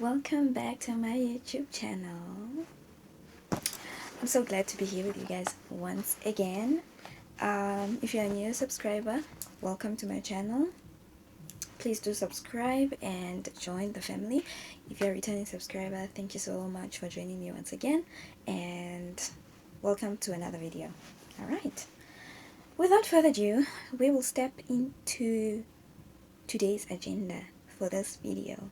welcome back to my YouTube channel. I'm so glad to be here with you guys once again. If you're a new subscriber, welcome to my channel. Please do subscribe and join the family. If you're a returning subscriber, thank you so much for joining me once again, and welcome to another video. Alright, without further ado, we will step into today's agenda for this video.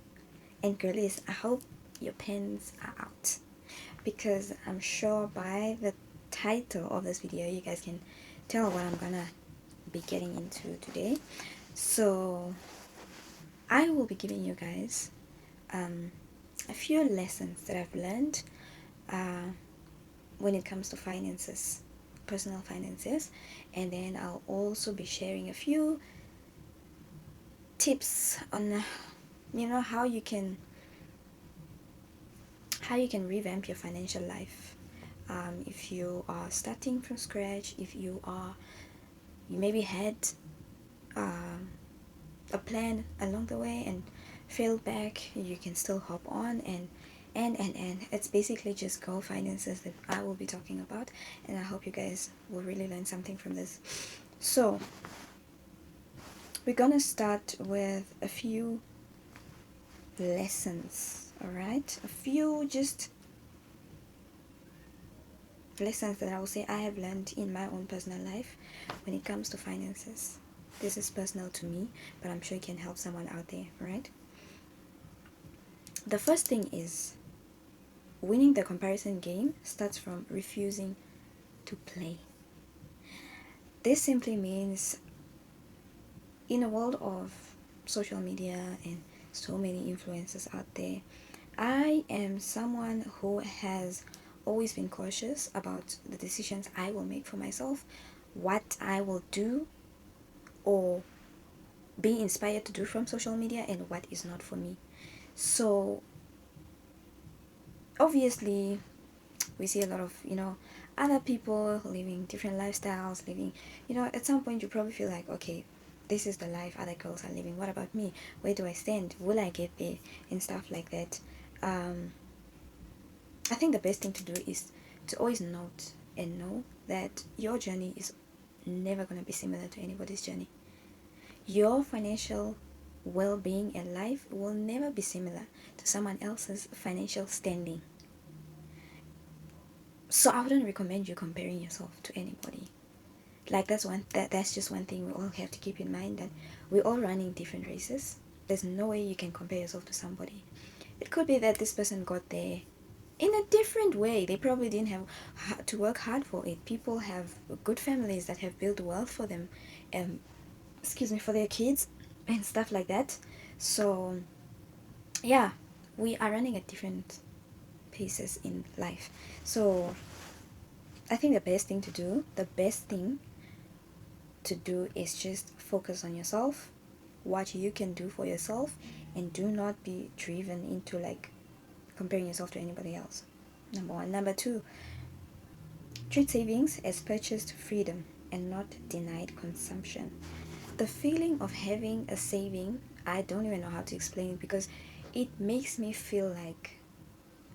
And girlies, I hope your pens are out, because I'm sure by the title of this video you guys can tell what I'm gonna be getting into today. So I will be giving you guys a few lessons that I've learned when it comes to finances, personal finances, and then I'll also be sharing a few tips on how you can revamp your financial life. If you are starting from scratch, if you maybe had a plan along the way and failed back, you can still hop on and it's basically just girl finances that I will be talking about, and I hope you guys will really learn something from this. So we're gonna start with a few lessons. All right, a few just lessons that I will say I have learned in my own personal life when it comes to finances. This is personal to me, but I'm sure it can help someone out there, right? The first thing is, winning the comparison game starts from refusing to play. This simply means, in a world of social media and so many influencers out there, I am someone who has always been cautious about the decisions I will make for myself, what I will do or be inspired to do from social media, and what is not for me. So obviously we see a lot of other people living different lifestyles, living at some point you probably feel like, okay, this is the life other girls are living. What about me? Where do I stand? Will I get there? And stuff like that. I think the best thing to do is to always note and know that your journey is never going to be similar to anybody's journey. Your financial well-being and life will never be similar to someone else's financial standing. So I wouldn't recommend you comparing yourself to anybody. Like that's just one thing we all have to keep in mind, that we're all running different races. There's no way you can compare yourself to somebody. It could be that this person got there in a different way. They probably didn't have to work hard for it. People have good families that have built wealth for them, for their kids and stuff like that. So yeah, we are running at different paces in life. So I think the best thing to do is just focus on yourself, what you can do for yourself, and do not be driven into comparing yourself to anybody else. Number one. Number two, treat savings as purchased freedom and not denied consumption. The feeling of having a saving, I don't even know how to explain it, because it makes me feel like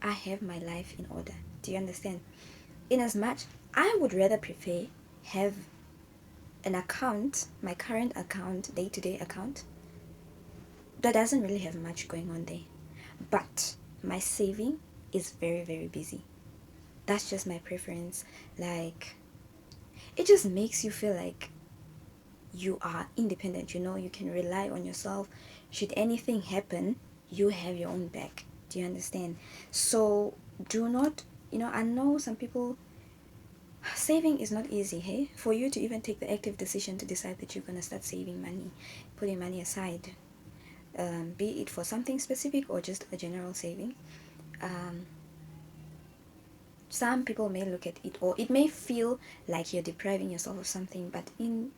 I have my life in order. Do you understand? In as much, I would rather prefer have an account, my current account, day-to-day account, that doesn't really have much going on there, but my saving is very, very busy. That's just my preference. It just makes you feel like you are independent. You can rely on yourself. Should anything happen, you have your own back. Do you understand? So do not, I know some people, saving is not easy, hey? For you to even take the active decision to decide that you're going to start saving money, putting money aside, be it for something specific or just a general saving. Some people may look at it, or it may feel like you're depriving yourself of something, but in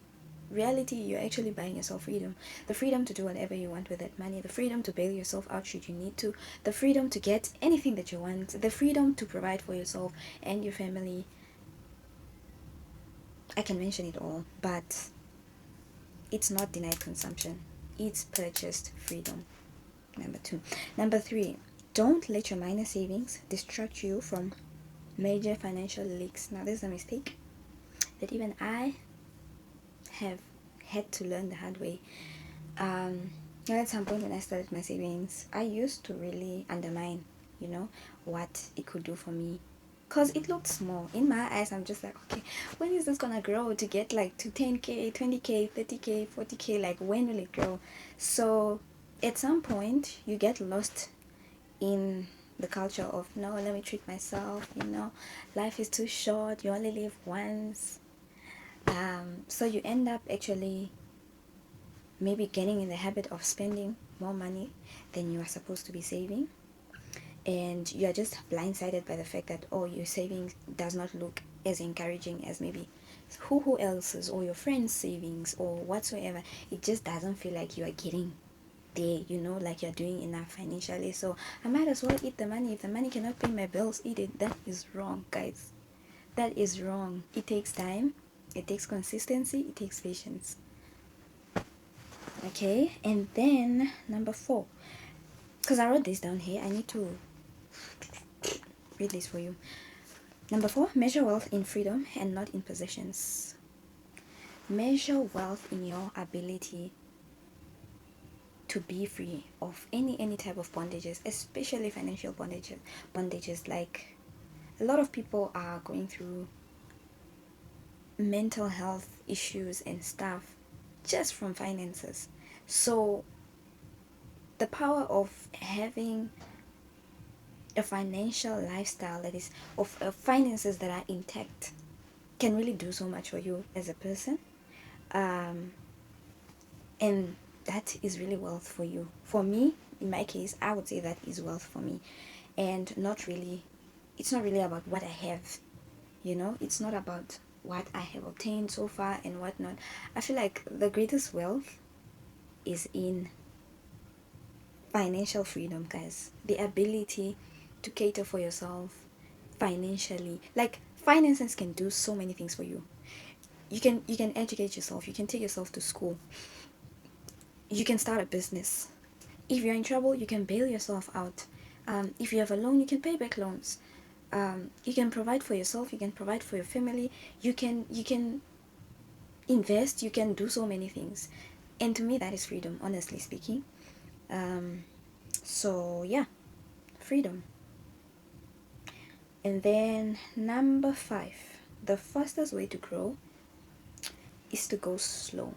reality, you're actually buying yourself freedom. The freedom to do whatever you want with that money, the freedom to bail yourself out should you need to, the freedom to get anything that you want, the freedom to provide for yourself and your family. I can mention it all, but it's not denied consumption. It's purchased freedom. Number two. Number three, Don't let your minor savings distract you from major financial leaks. Now, this is a mistake that even I have had to learn the hard way. At some point when I started my savings, I used to really undermine, what it could do for me. Because it looked small. In my eyes, I'm just like, okay, when is this gonna grow to get like to 10K, 20K, 30K, 40K? Like, when will it grow? So, at some point, you get lost in the culture of, no, let me treat myself, life is too short, you only live once. So you end up actually maybe getting in the habit of spending more money than you are supposed to be saving, and you are just blindsided by the fact that, oh, your savings does not look as encouraging as maybe who else's or your friends' savings or whatsoever. It just doesn't feel like you are getting there, like you're doing enough financially. So I might as well eat the money. If the money cannot pay my bills, eat it. That is wrong, guys. That is wrong. It takes time, it takes consistency, it takes patience. Okay, and then number 4, because I wrote this down here, I need to read this for you. Number 4, measure wealth in freedom and not in possessions. Measure wealth in your ability to be free of any type of bondages, especially financial bondages. Like, a lot of people are going through mental health issues and stuff just from finances. So the power of having a financial lifestyle that is of finances that are intact can really do so much for you as a person, and that is really wealth for you. For me, in my case, I would say that is wealth for me. And it's not really about what I have, it's not about what I have obtained so far and whatnot. I feel like the greatest wealth is in financial freedom, guys. The ability to cater for yourself financially. Like, finances can do so many things for you. You can educate yourself, you can take yourself to school, you can start a business. If you're in trouble, you can bail yourself out. If you have a loan, you can pay back loans. You can provide for yourself, you can provide for your family, you can invest, you can do so many things. And to me, that is freedom, honestly speaking. So yeah, freedom. And then number 5, the fastest way to grow is to go slow.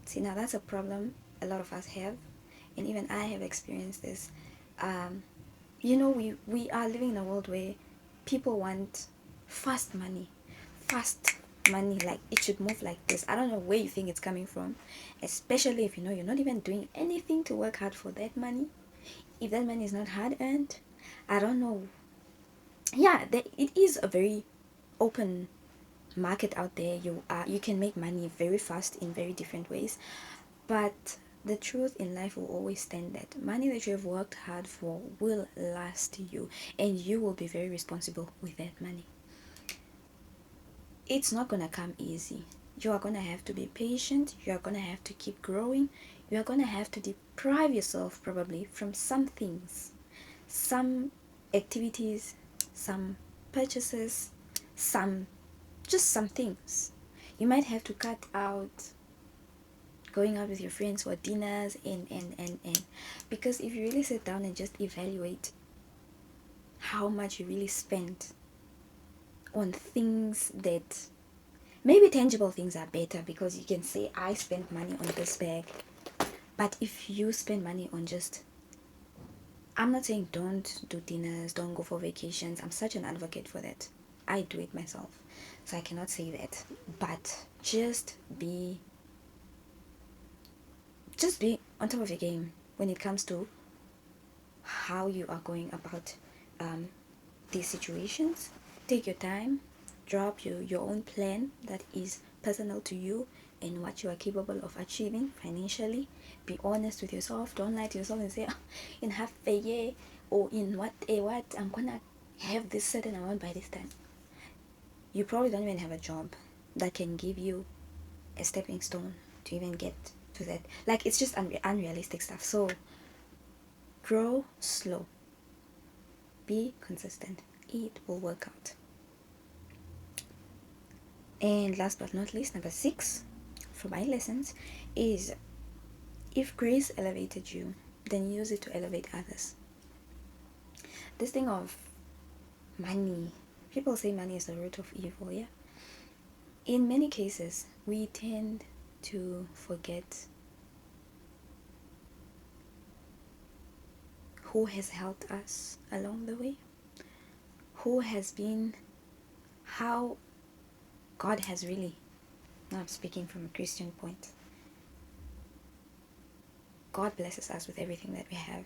See, now that's a problem a lot of us have, and even I have experienced this. We are living in a world where people want fast money. Like, it should move like this. I don't know where you think it's coming from, especially if you're not even doing anything to work hard for that money. If that money is not hard earned, I don't know. Yeah, it is a very open market out there. You can make money very fast in very different ways, but the truth in life will always stand that money that you have worked hard for will last you, and you will be very responsible with that money. It's not gonna come easy. You are gonna have to be patient, you are gonna have to keep growing, you are gonna have to deprive yourself probably from some things, some activities, some purchases, some things. You might have to cut out going out with your friends for dinners and because if you really sit down and just evaluate how much you really spend on things that maybe tangible things are better, because you can say, I spent money on this bag. But if you spend money on just, I'm not saying don't do dinners, don't go for vacations. I'm such an advocate for that. I do it myself, so I cannot say that. But just be on top of your game when it comes to how you are going about these situations. Take your time, drop your own plan that is personal to you and what you are capable of achieving financially. Be honest with yourself. Don't lie to yourself and say, in half a year or in what I'm gonna have this certain amount by this time. You probably don't even have a job that can give you a stepping stone to even get to that. Like, it's just unrealistic stuff. So grow slow. Be consistent. It will work out. And last but not least, number 6 for my lessons is, if grace elevated you, then use it to elevate others. This thing of money, people say money is the root of evil, yeah? In many cases, we tend to forget who has helped us along the way, who has been, how God has really, now I'm speaking from a Christian point, God blesses us with everything that we have,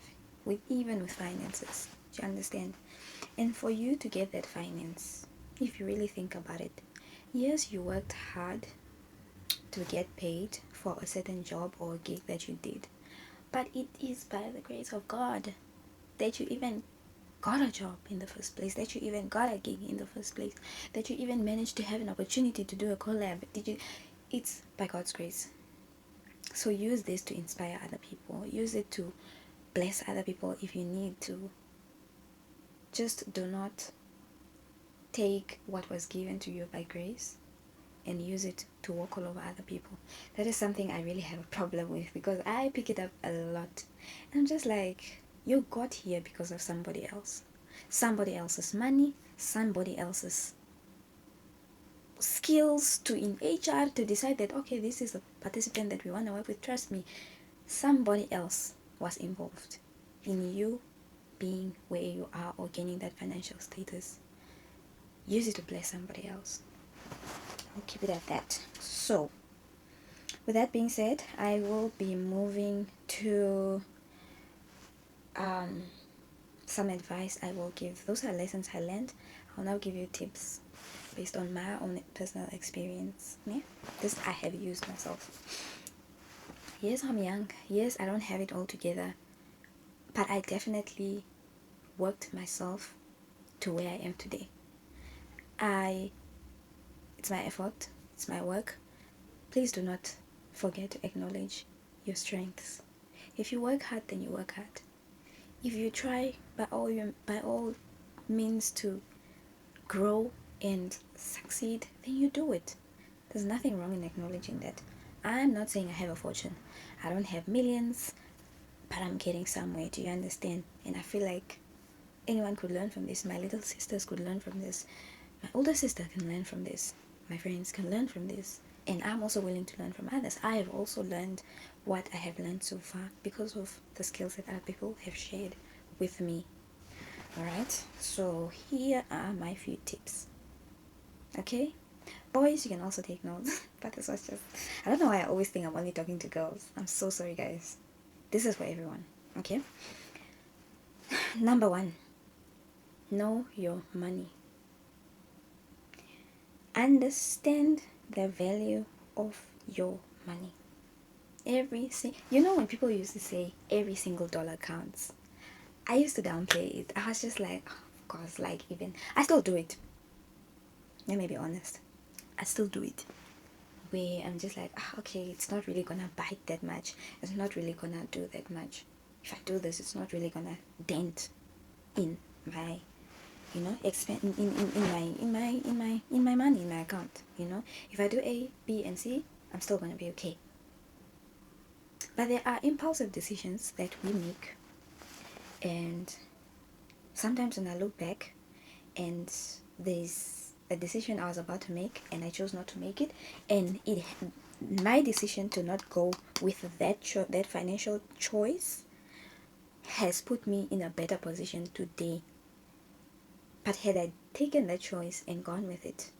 even with finances. Do you understand? And for you to get that finance, if you really think about it, yes, you worked hard to get paid for a certain job or gig that you did, but it is by the grace of God that you even got a job in the first place, that you even got a gig in the first place, that you even managed to have an opportunity to do a collab. It's by God's grace. So use this to inspire other people. Use it to bless other people if you need to. Just do not take what was given to you by grace and use it to walk all over other people. That is something I really have a problem with, because I pick it up a lot. And I'm just like, you got here because of somebody else. Somebody else's money, somebody else's skills to in HR to decide that, okay, this is a participant that we want to work with. Trust me, somebody else was involved in you being where you are or gaining that financial status. Use it to bless somebody else. I'll keep it at that. So, with that being said, I will be moving to some advice I will give. Those are lessons I learned. I'll now give you tips based on my own personal experience. Yeah? This I have used myself. Yes, I'm young. Yes, I don't have it all together. But I definitely worked myself to where I am today. It's my effort. It's my work. Please do not forget to acknowledge your strengths. If you work hard, then you work hard. If you try by all means to grow and succeed, then you do it. There's nothing wrong in acknowledging that. I'm not saying I have a fortune. I don't have millions, but I'm getting somewhere. Do you understand? And I feel like anyone could learn from this. My little sisters could learn from this. My older sister can learn from this. My friends can learn from this. And I'm also willing to learn from others. I have also learned what I have learned so far because of the skills that other people have shared with me. Alright, so here are my few tips. Okay? Boys, you can also take notes. But this was just, I don't know why I always think I'm only talking to girls. I'm so sorry, guys. This is for everyone. Okay? Number 1, know your money. Understand the value of your money. When people used to say every single dollar counts, I used to downplay it. I was just like, oh, of course, I still do it. Let me be honest. I still do it. Where I'm just like, okay, it's not really gonna bite that much. It's not really gonna do that much. If I do this, it's not really gonna dent in my in my money, in my account. If I do A, B, and C, I'm still gonna be okay. But there are impulsive decisions that we make, and sometimes when I look back and there's a decision I was about to make and I chose not to make it, and my decision to not go with that financial choice has put me in a better position today. But had I taken that choice and gone with it,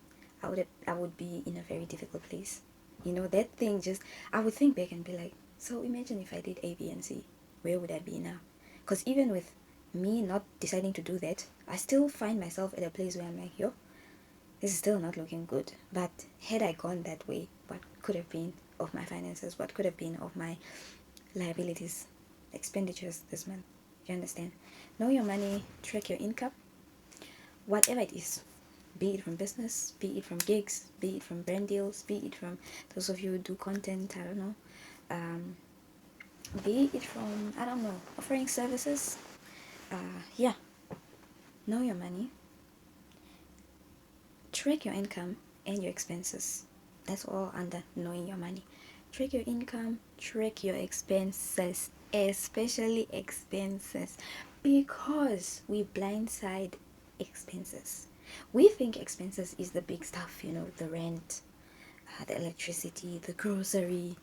I would be in a very difficult place. That thing I would think back and be like, so imagine if I did A, B, and C, where would I be now? Because even with me not deciding to do that, I still find myself at a place where I'm like, yo, this is still not looking good. But had I gone that way, what could have been of my finances? What could have been of my liabilities, expenditures this month? You understand? Know your money, track your income, whatever it is, be it from business, be it from gigs, be it from brand deals, be it from those of you who do content, I don't know, be it from, I don't know, offering services, yeah, know your money, track your income and your expenses. That's all under knowing your money. Track your income, track your expenses, especially expenses, because we blindside expenses. We think expenses is the big stuff, the rent, the electricity, the grocery,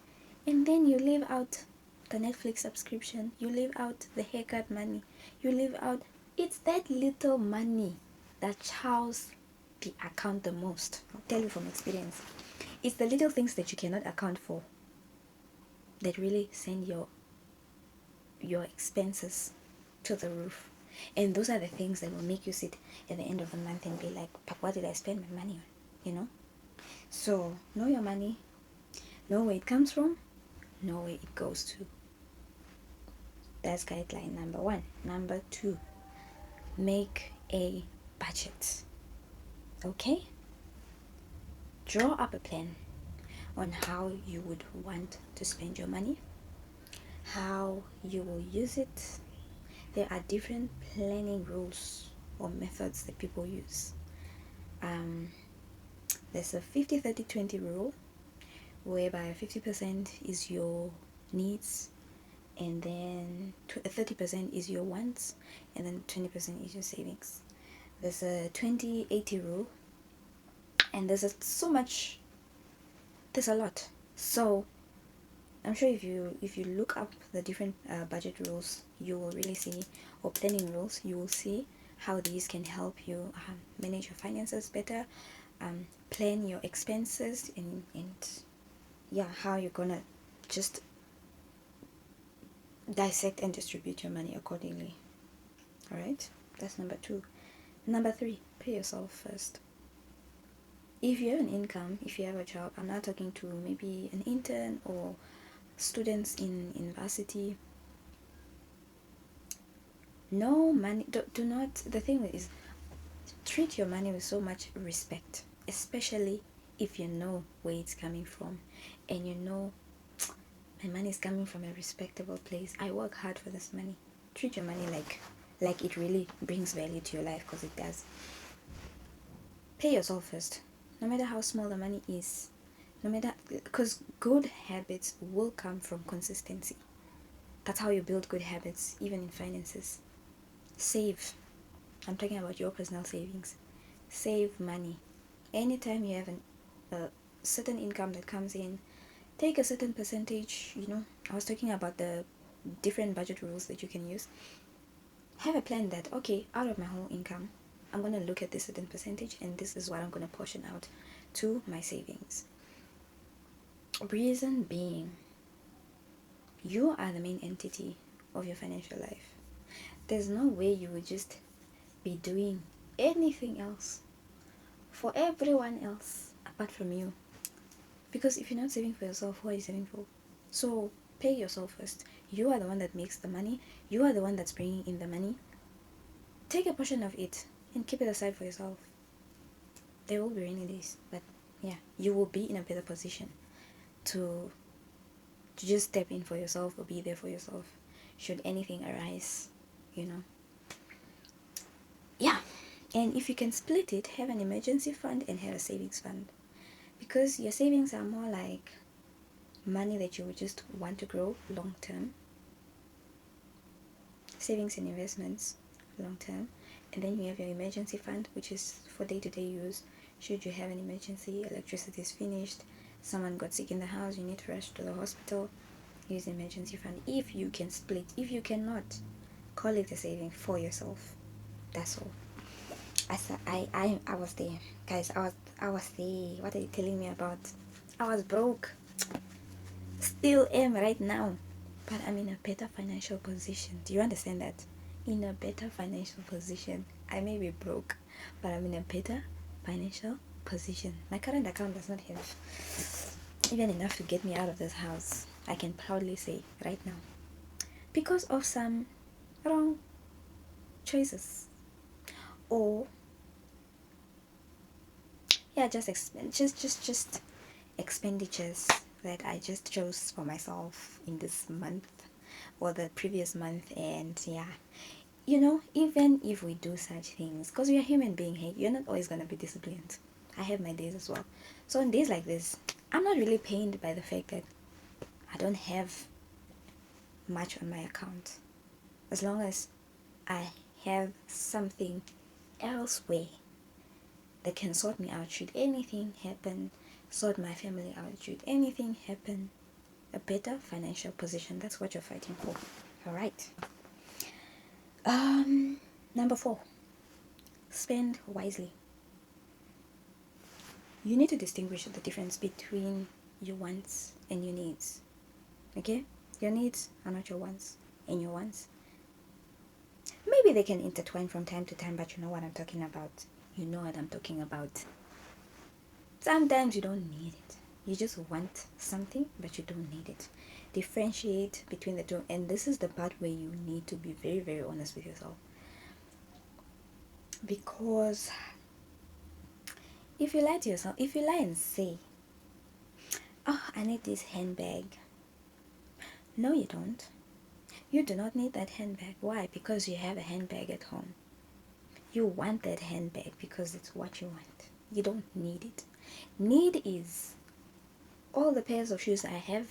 and then you leave out the Netflix subscription, you leave out the haircut money, you leave out, it's that little money that chows the account the most. I'll tell you from experience. It's the little things that you cannot account for that really send your expenses to the roof. And those are the things that will make you sit at the end of the month and be like, what did I spend my money on? So know your money, know where it comes from, know where it goes to. That's guideline number 1. Number 2, make a budget. Okay? Draw up a plan on how you would want to spend your money, how you will use it. There are different planning rules or methods that people use. There's a 50-30-20 rule, whereby 50% is your needs, and then 30% is your wants, and then 20% is your savings. There's a 20-80 rule, and there's a lot. So I'm sure if you look up the different budget rules, you will really see, or planning rules, you will see how these can help you manage your finances better, plan your expenses, and how you're gonna just dissect and distribute your money accordingly. All right, that's number 2. Number 3, pay yourself first. If you have an income, if you have a job, I'm not talking to maybe an intern or students in university. No money, do not, the thing is, treat your money with so much respect, especially if you know where it's coming from, and my money is coming from a respectable place. I work hard for this money. Treat your money like it really brings value to your life, because it does. Pay yourself first, no matter how small the money is, because good habits will come from consistency. That's how you build good habits, even in finances. Save. I'm talking about your personal savings. Save money. Anytime you have a certain income that comes in, take a certain percentage. I was talking about the different budget rules that you can use. Have a plan that, okay, out of my whole income, I'm going to look at this certain percentage, and this is what I'm going to portion out to my savings. Reason being, you are the main entity of your financial life. There's no way you would just be doing anything else for everyone else apart from you. Because if you're not saving for yourself, who are you saving for? So pay yourself first. You are the one that makes the money. You are the one that's bringing in the money. Take a portion of it and keep it aside for yourself. There will be rainy days, but you will be in a better position to just step in for yourself or be there for yourself should anything arise. And if you can split it, have an emergency fund and have a savings fund, because your savings are more like money that you would just want to grow long term. Savings and investments long term, and then you have your emergency fund, which is for day-to-day use. Should you have an emergency, electricity is finished, someone got sick in the house, you need to rush to the hospital, use the emergency fund. If you can split, if you cannot, call it a saving for yourself. That's all. I was there, guys. I was there. What are you telling me about? I was broke. Still am right now, but I'm in a better financial position. Do you understand that? In a better financial position. I may be broke, but I'm in a better financial position. My current account does not have even enough to get me out of this house, I can proudly say right now, because of some wrong choices, or just expenditures that I just chose for myself in this month or the previous month. And even if we do such things, because we are human being, hey, you're not always gonna be disciplined. I have my days as well. So on days like this, I'm not really pained by the fact that I don't have much on my account. As long as I have something elsewhere that can sort me out should anything happen, sort my family out should anything happen, a better financial position. That's what you're fighting for. All right. Number 4, spend wisely. You need to distinguish the difference between your wants and your needs. Okay? Your needs are not your wants, and your wants, maybe they can intertwine from time to time, but you know what I'm talking about. You know what I'm talking about. Sometimes you don't need it. You just want something, but you don't need it. Differentiate between the two, and this is the part where you need to be very, very honest with yourself. Because if you lie to yourself, if you lie and say, oh, I need this handbag. No, you don't. You do not need that handbag. Why? Because you have a handbag at home. You want that handbag because it's what you want. You don't need it. Need is all the pairs of shoes I have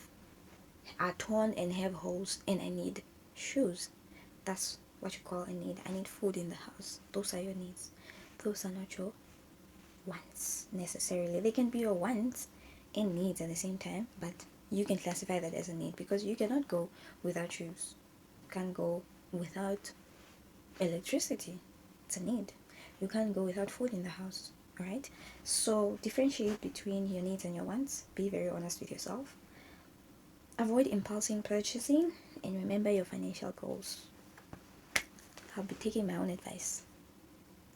are torn and have holes, and I need shoes. That's what you call a need. I need food in the house. Those are your needs. Those are not your wants necessarily. They can be your wants and needs at the same time, but you can classify that as a need because you cannot go without shoes. You can't go without electricity. It's a need. You can't go without food in the house. Alright? So differentiate between your needs and your wants. Be very honest with yourself. Avoid impulsive purchasing and remember your financial goals. I'll be taking my own advice.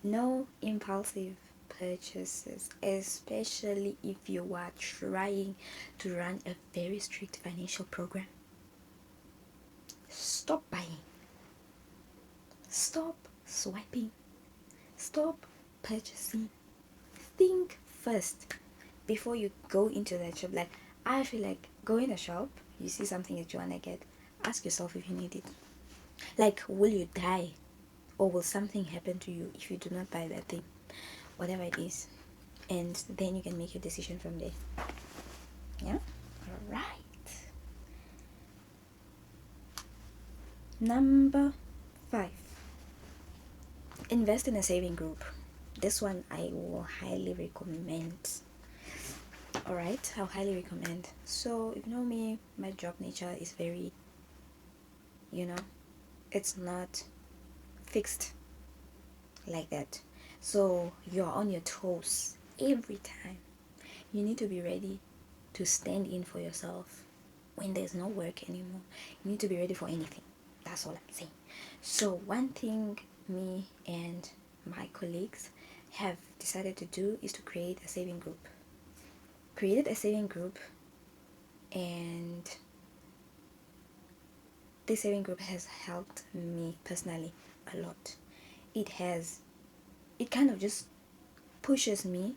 No impulsive purchases, especially if you are trying to run a very strict financial program. Stop buying. Stop swiping. Stop purchasing. Think first before you go into that shop. Like, I feel like go in the shop, you see something that you want to get, ask yourself if you need it. Like, will you die or will something happen to you if you do not buy that thing, whatever it is? And then you can make your decision from there. Yeah? All right. Number 5, invest in a saving group. This one I will highly recommend. Alright, I'll highly recommend. So, if you know me, my job nature is very, it's not fixed like that. So, you're on your toes every time. You need to be ready to stand in for yourself when there's no work anymore. You need to be ready for anything. That's all I'm saying. So, one thing me and my colleagues have decided to do is to create a saving group. Created a saving group, and this saving group has helped me personally a lot. It kind of just pushes me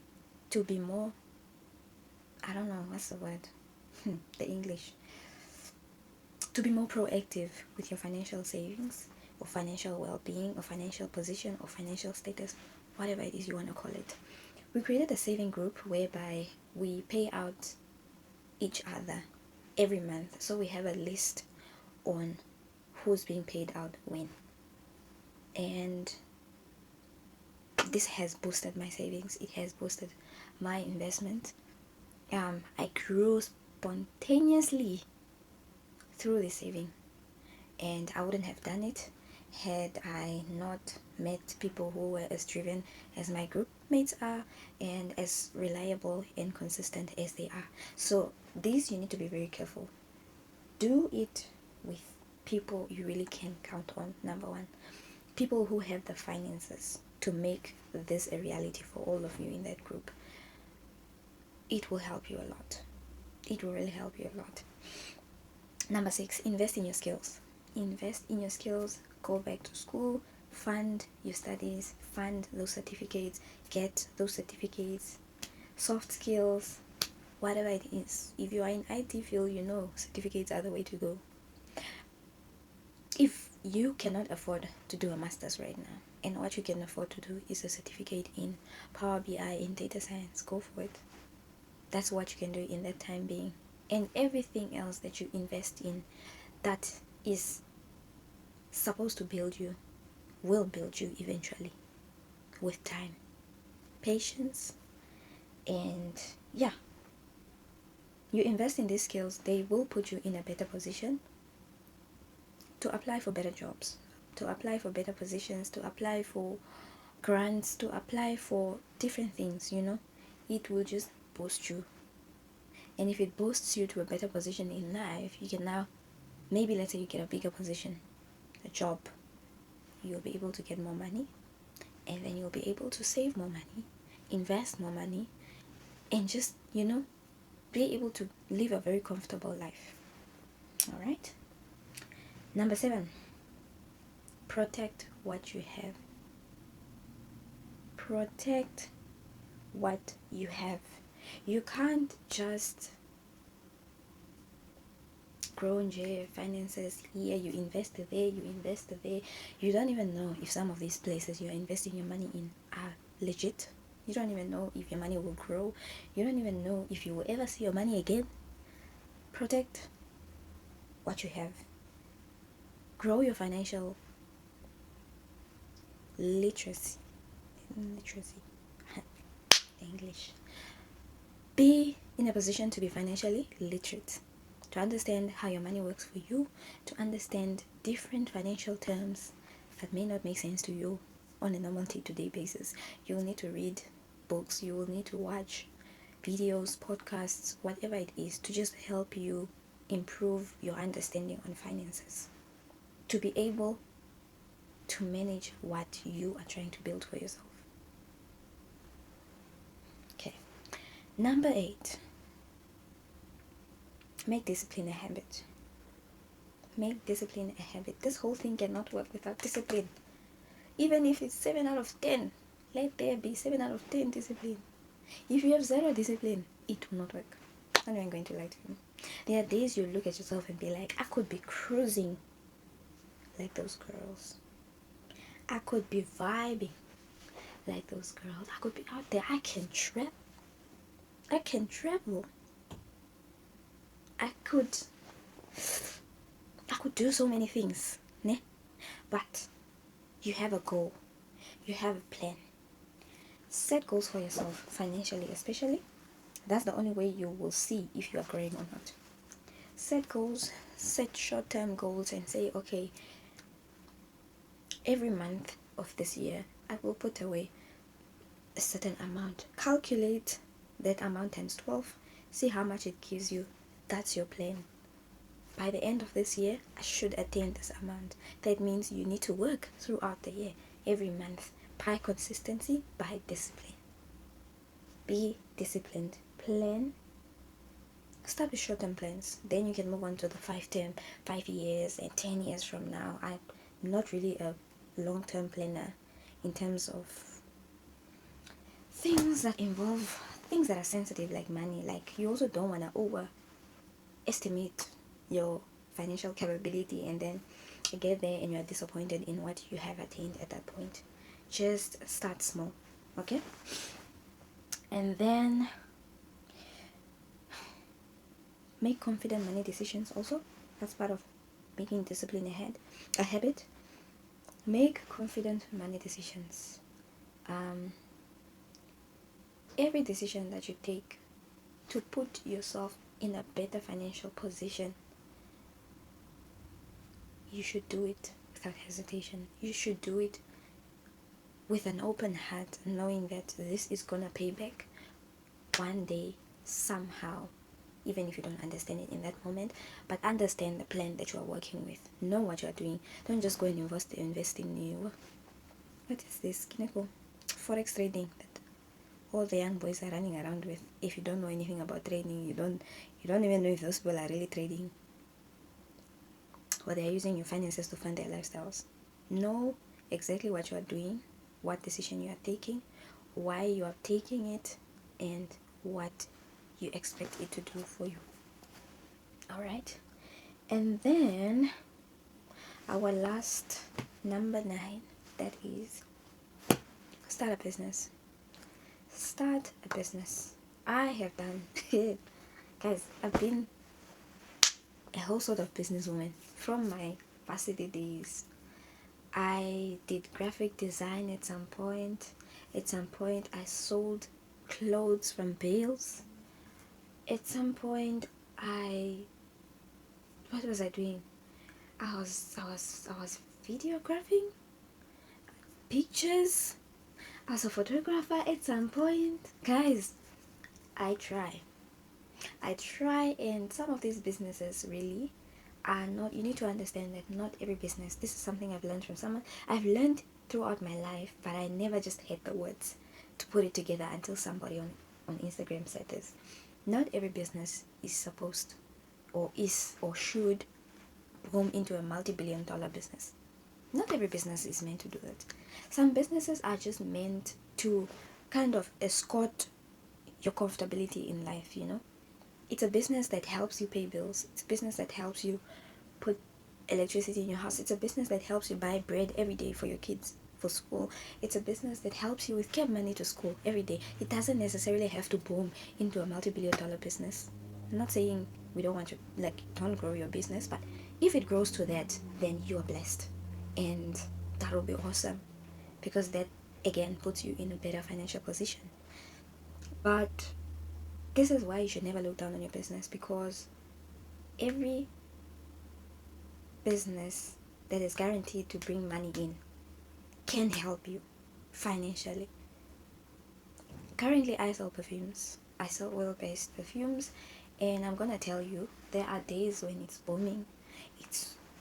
to be more, I don't know what's the word, the English, to be more proactive with your financial savings or financial well-being or financial position or financial status, whatever it is you want to call it. We created a saving group whereby we pay out each other every month. So we have a list on who's being paid out when. And this has boosted my savings. It has boosted my investment. I grew spontaneously through this saving. And I wouldn't have done it had I not met people who were as driven as my group mates are and as reliable and consistent as they are. So these you need to be very careful. Do it with people you really can count on. Number 1, people who have the finances to make this a reality for all of you in that group. It will help you a lot. It will really help you a lot. Number 6, invest in your skills. Invest in your skills. Go back to school, fund your studies, fund those certificates, get those certificates, soft skills, whatever it is. If you are in IT field, certificates are the way to go. If you cannot afford to do a master's right now, and what you can afford to do is a certificate in Power BI, in data science. Go for it. That's what you can do in that time being. And everything else that you invest in that is supposed to build you will build you eventually, with time, patience, and yeah, you invest in these skills, they will put you in a better position to apply for better jobs, to apply for better positions, to apply for grants, to apply for different things. It will just boost you. And if it boosts you to a better position in life, you can now, maybe let's say you get a bigger position, a job, you'll be able to get more money, and then you'll be able to save more money, invest more money, and just, be able to live a very comfortable life. All right. Number 7, protect what you have. Protect what you have. You can't just grow in your finances here, you invest there, you invest there. You don't even know if some of these places you're investing your money in are legit. You don't even know if your money will grow. You don't even know if you will ever see your money again. Protect what you have. Grow your financial literacy. English. Be in a position to be financially literate, to understand how your money works for you, to understand different financial terms that may not make sense to you on a normal day-to-day basis. You will need to read books, you will need to watch videos, podcasts, whatever it is, to just help you improve your understanding on finances, to be able to manage what you are trying to build for yourself. Okay. Number 8, make discipline a habit. Make discipline a habit. This whole thing cannot work without discipline. Even if it's 7 out of 10, let there be 7 out of 10 discipline. If you have 0 discipline, it will not work. I'm not going to lie to you. There are days you look at yourself and be like, I could be cruising like those girls. I could be vibing like those girls. I could be out there. I can travel. I could do so many things, ne? But you have a goal. You have a plan. Set goals for yourself, financially especially. That's the only way you will see if you are growing or not. Set goals, set short-term goals, and say, okay, every month of this year, I will put away a certain amount. Calculate that amount times 12. See how much it gives you. That's your plan. By the end of this year, I should attain this amount. That means you need to work throughout the year, every month, by consistency, by discipline. Be disciplined. Plan. Start with short-term plans. Then you can move on to the 5 years and 10 years from now. I'm not really a long-term planner in terms of things that are sensitive, like money. Like, you also don't want to overestimate your financial capability and then you get there and you're disappointed in what you have attained at that point. Just start small, okay? And then make confident money decisions also. That's part of making discipline a habit. Make confident money decisions. Every decision that you take to put yourself in a better financial position, you should do it without hesitation. You should do it with an open heart, knowing that this is gonna pay back one day, somehow, even if you don't understand it in that moment. But understand the plan that you are working with. Know what you are doing. Don't just go and invest in you. What is this? Kineko? Forex trading that all the young boys are running around with. If you don't know anything about trading, you don't even know if those people are really trading, or they are using your finances to fund their lifestyles. Know exactly what you are doing, what decision you are taking, why you are taking it, and what you expect it to do for you. All right. And then Our last number 9, that is start a business. Start a business. I have done it. Guys, I've been a whole sort of businesswoman from my varsity days. I did graphic design at some point. At some point, I sold clothes from bales. At some point, what was I doing? I was videographing pictures. I was a photographer at some point. Guys, I try. And some of these businesses really are not, you need to understand that not every business, this is something I've learned from someone, I've learned throughout my life, but I never just had the words to put it together until somebody on Instagram said this. Not every business is supposed or should boom into a multi-billion-dollar business. Not every business is meant to do that. Some businesses are just meant to kind of escort your comfortability in life, you know. It's a business that helps you pay bills. It's a business that helps you put electricity in your house. It's a business that helps you buy bread every day for your kids for school. It's a business that helps you with money to school every day. It doesn't necessarily have to boom into a multi-billion-dollar business. I'm not saying we don't want to, don't grow your business, but if it grows to that, then you are blessed, and that will be awesome, because that again puts you in a better financial position. But this is why you should never look down on your business, because every business that is guaranteed to bring money in can help you financially. Currently, I sell perfumes. I sell oil-based perfumes, and I'm gonna tell you, there are days when it's booming.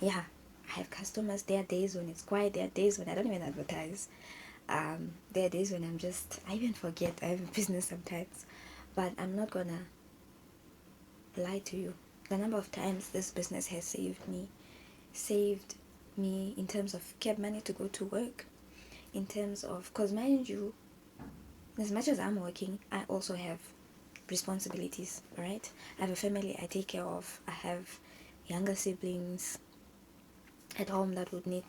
I have customers. There are days when it's quiet. There are days when I don't even advertise. There are days when I even forget I have a business sometimes. But I'm not gonna lie to you. The number of times this business has saved me in terms of kept money to go to work, in terms of, because mind you, as much as I'm working, I also have responsibilities, right? I have a family I take care of. I have younger siblings at home that would need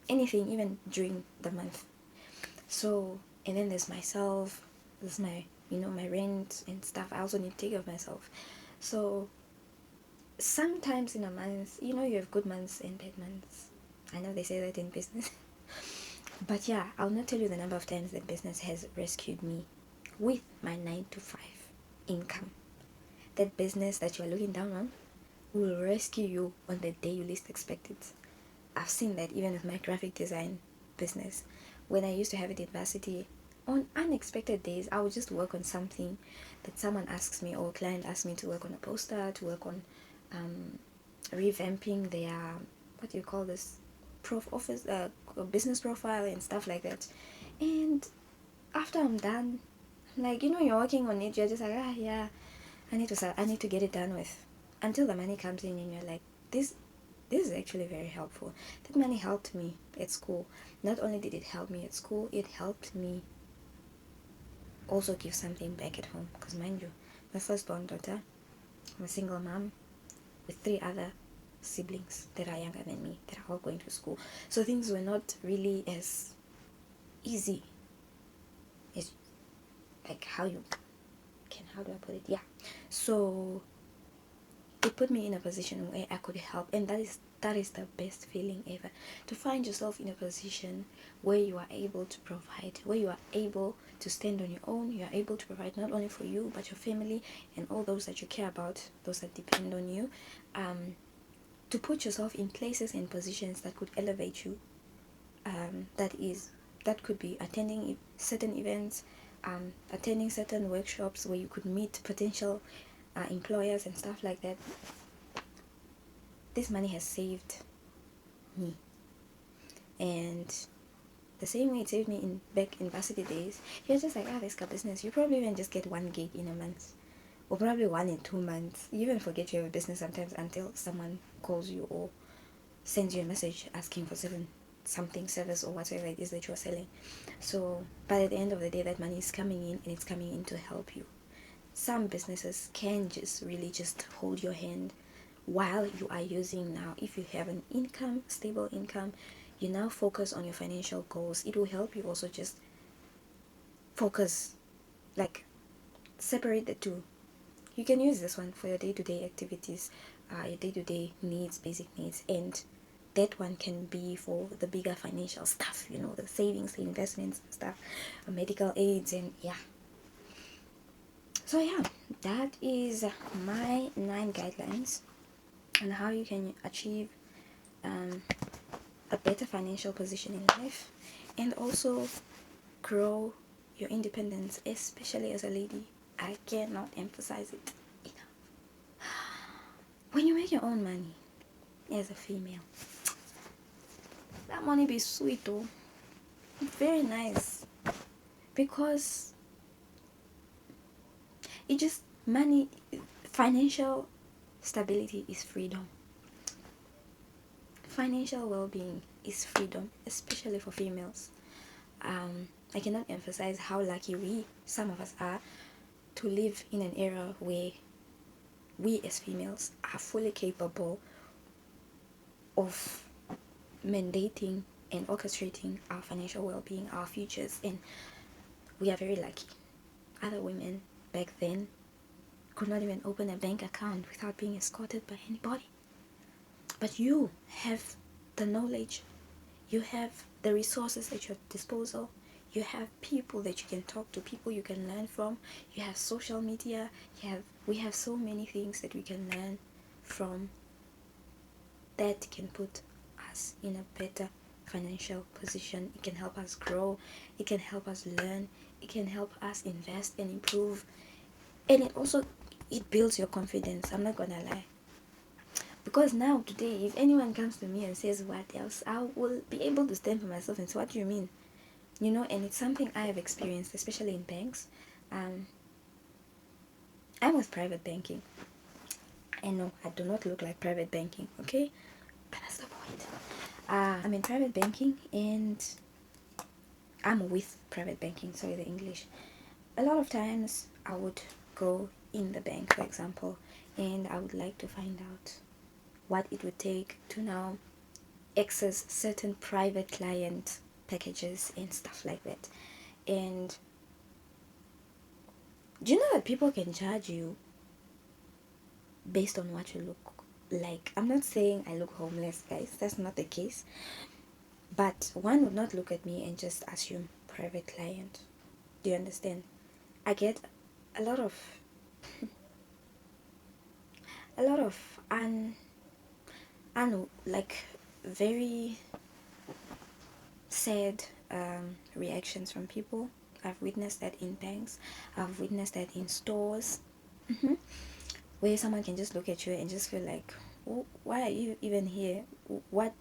anything, even during the month. So, and then there's myself, there's my rent and stuff. I also need to take care of myself. So sometimes in a month, you have good months and bad months. I know they say that in business. But yeah, I'll not tell you the number of times that business has rescued me with my 9 to 5 income. That business that you're looking down on will rescue you on the day you least expect it. I've seen that even with my graphic design business. When I used to have it in varsity, on unexpected days, I would just work on something that someone asks me, or a client asks me to work on a poster, to work on revamping their, what do you call this, business profile and stuff like that. And after I'm done, like, you're working on it, you're just like, yeah, I need to get it done with, until the money comes in and you're like, this is actually very helpful. That money helped me at school. Not only did it help me at school, it helped me also give something back at home, because mind you, my firstborn daughter, I'm a single mom with 3 other siblings that are younger than me, that are all going to school. So things were not really as easy as, like, how do I put it? Yeah. So it put me in a position where I could help, and that is the best feeling ever, to find yourself in a position where you are able to provide, where you are able to stand on your own. You are able to provide not only for you but your family and all those that you care about, those that depend on you, to put yourself in places and positions that could elevate you. That could be attending certain events, attending certain workshops where you could meet potential employers and stuff like that. This money has saved me, and the same way it saved me back in varsity days. You're just like, this business, you probably even just get 1 gig in a month, or probably 1 in 2 months. You even forget you have a business sometimes until someone calls you or sends you a message asking for something service or whatever it is that you're selling. So, but at the end of the day, that money is coming in, and it's coming in to help you. Some businesses can just really just hold your hand while you are using now. If you have an income, stable income, you now focus on your financial goals. It will help you also just focus, like separate the two. You can use this one for your day-to-day activities, your day-to-day needs, basic needs, and that one can be for the bigger financial stuff, the savings, the investments stuff, medical aids, and yeah. So yeah, that is my 9 guidelines on how you can achieve a better financial position in life, and also grow your independence, especially as a lady. I cannot emphasize it enough. When you make your own money as a female, that money be sweet though. Very nice. Because it just money, financial stability is freedom. Financial well-being is freedom, especially for females. I cannot emphasize how lucky some of us are, to live in an era where we as females are fully capable of mandating and orchestrating our financial well-being, our futures, and we are very lucky. Other women back then could not even open a bank account without being escorted by anybody. But you have the knowledge, you have the resources at your disposal, you have people that you can talk to, people you can learn from, you have social media, we have so many things that we can learn from that can put us in a better financial position. It can help us grow, it can help us learn, it can help us invest and improve, and it builds your confidence. I'm not gonna lie, because now today, if anyone comes to me and says what else, I will be able to stand for myself and say, what do you mean? And it's something I have experienced, especially in banks. I'm with private banking. I know I do not look like private banking, okay? But that's the point. I'm in private banking, and I'm with private banking, sorry, the English. A lot of times I would go in the bank, for example, and I would like to find out what it would take to now access certain private client packages and stuff like that. And do you know that people can charge you based on what you look like? I'm not saying I look homeless, guys, that's not the case, but one would not look at me and just assume private client. Do you understand? I get a lot of like very sad reactions from people. I've witnessed that in banks, I've witnessed that in stores, where someone can just look at you and just feel like, why are you even here? What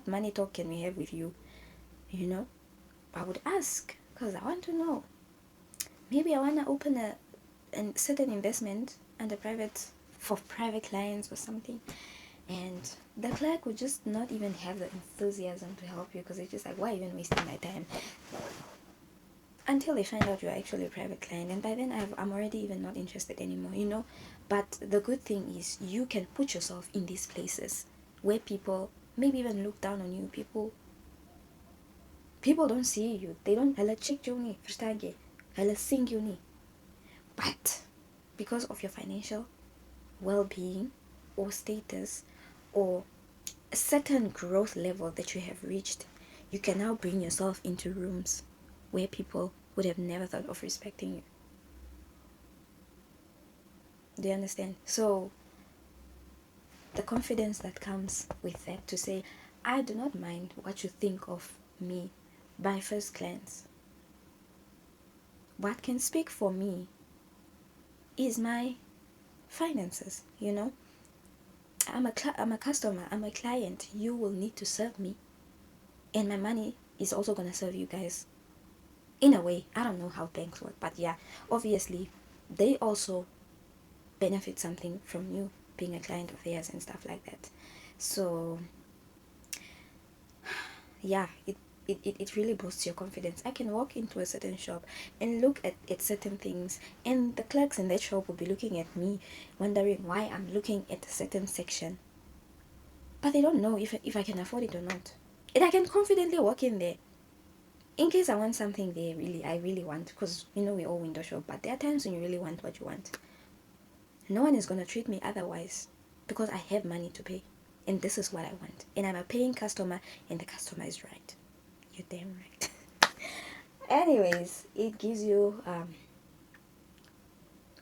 money talk can we have with you? I would ask, because I want to know. Maybe I want to open a certain investment under for private clients or something, and the clerk would just not even have the enthusiasm to help you, because it's just like, why even wasting my time? Until they find out you're actually a private client, and by then I'm already even not interested anymore. But the good thing is, you can put yourself in these places where people maybe even look down on you. People don't see you, they don't check you ni, verstaan je? Hulle sing you ni. But because of your financial well-being or status, or a certain growth level that you have reached, you can now bring yourself into rooms where people would have never thought of respecting you. Do you understand? So the confidence that comes with that, to say, I do not mind what you think of me by first glance. What can speak for me is my finances. I'm a customer, I'm a client. You will need to serve me, and my money is also gonna serve you guys in a way. I don't know how banks work, but yeah, obviously they also benefit something from you being a client of theirs and stuff like that. So yeah, it it really boosts your confidence. I can walk into a certain shop and look at certain things, and the clerks in that shop will be looking at me, wondering why I'm looking at a certain section. But they don't know if I can afford it or not. And I can confidently walk in there. In case I want something I really want, because we all window shop, but there are times when you really want what you want. No one is going to treat me otherwise, because I have money to pay. And this is what I want. And I'm a paying customer, and the customer is right. You're damn right. Anyways, it gives you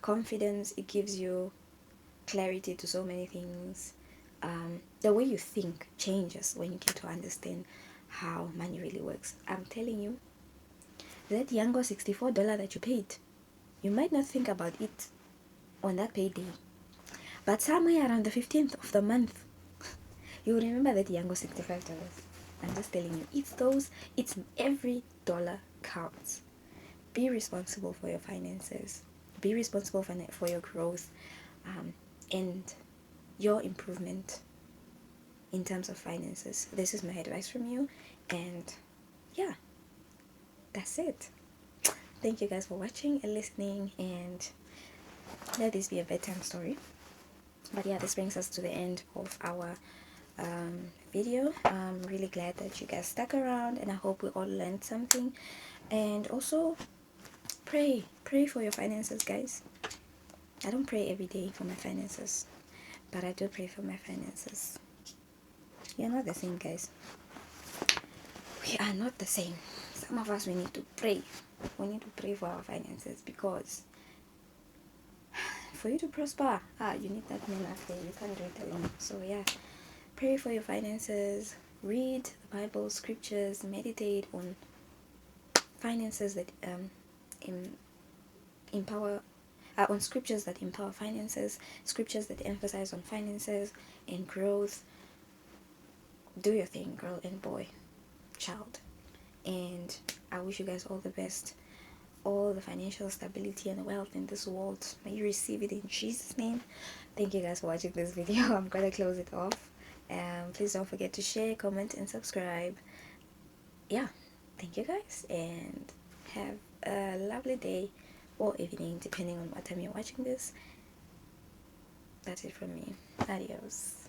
confidence. It gives you clarity to so many things. The way you think changes when you get to understand how money really works. I'm telling you, that Yango $64 that you paid, you might not think about it on that payday, but somewhere around the 15th of the month, you will remember that Yango $65. I'm just telling you, it's every dollar counts. Be responsible for your finances. Be responsible for your growth, and your improvement in terms of finances. This is my advice from you, and yeah, that's it. Thank you guys for watching and listening, and let this be a bedtime story. But yeah, this brings us to the end of our video. I'm really glad that you guys stuck around, and I hope we all learned something. And also, pray for your finances, guys. I don't pray every day for my finances, but I do pray for my finances. You're not the same, guys. We are not the same. Some of us, we need to pray. We need to pray for our finances, because for you to prosper, you need that man after you. You can't do it alone. So yeah, pray for your finances. Read the Bible, scriptures, meditate on finances that empower, on scriptures that empower finances, scriptures that emphasize on finances and growth. Do your thing, girl and boy, child. And I wish you guys all the best, all the financial stability and wealth in this world. May you receive it in Jesus' name. Thank you guys for watching this video. I'm gonna close it off. Please don't forget to share, comment, and subscribe. Yeah, thank you guys, and have a lovely day or evening, depending on what time you're watching this. That's it from me. Adios.